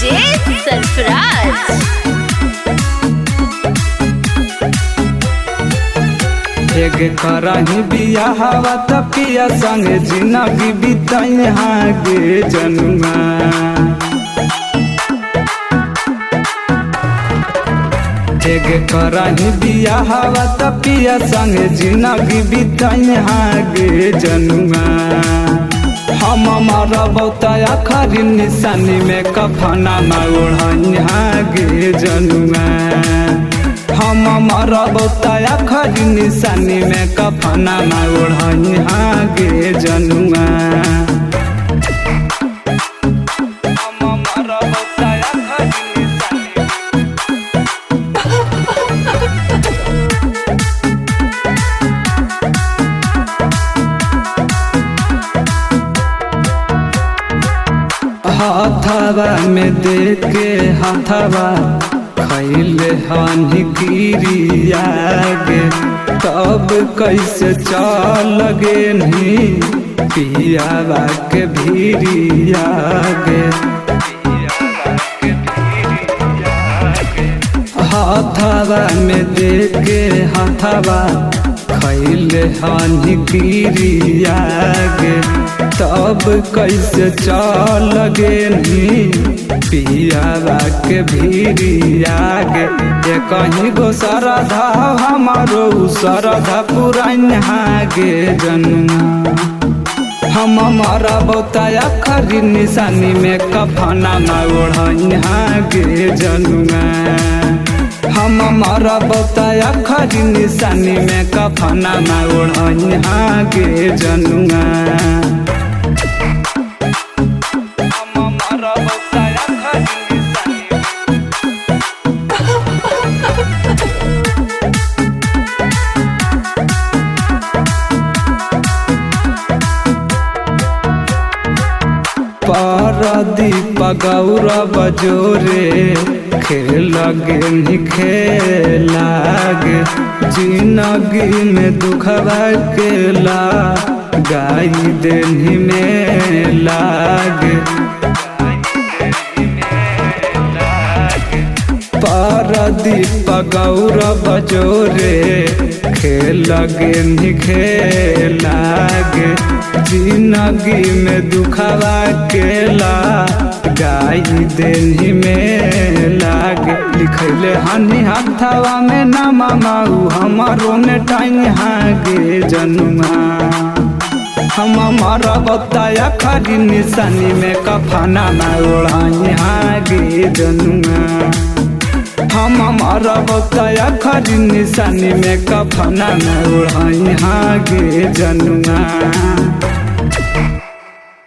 DJ Sarfaraz. एक करही बियाहवा त पिया संगे जिंदगी बिताई हागे जनुआ। एक करही बियाहवा त पिया संगे जिंदगी बिताई हागे जनुआ। हम मरबौता खरी निशानी में कफना न ओढ़ी हागे जनुआ। हम मरबौता खरी निशानी में कफना न ओढ़ी हागे जनुआ। हम मरबौता खरी हाथवा में देके हाथवा खैले हनी गिरियागे। तब कैसे चल गे नहीं पियावा के भीरियागे। हाथवा में देके हाथवा खैले हनी गिरियागे। तब कैसे चल गे नी पियावा के भीरियागे। ये कहीं गो सरधा हमारो सरधा पुरान हागे जनुआ। हम मरबौता खरी निशानी में कफना न ओढ़ी हागे जनुआ। हम मरबौता खरी निशानी में कफना न ओढ़ी हागे जनुआ। परदीप गौरव जोरे खेल गे खेलागे। जिंदगी में दुखवा केला गाई देनी में लागे। परदीप गौरव जोरे खेल गे खेलागे। जिंदगी में दुखवा केला गाई देनी में लागे। लिखले हनी हाथवा में नामा माऊ हमारो ने टाइम हागे जनुआ। हम मरबौता खरी निशानी में कफना न ओढ़ी हागे जनुआ। हम मरबौता खरी निशानी में कफना न ओढ़ी हागे जनुआ।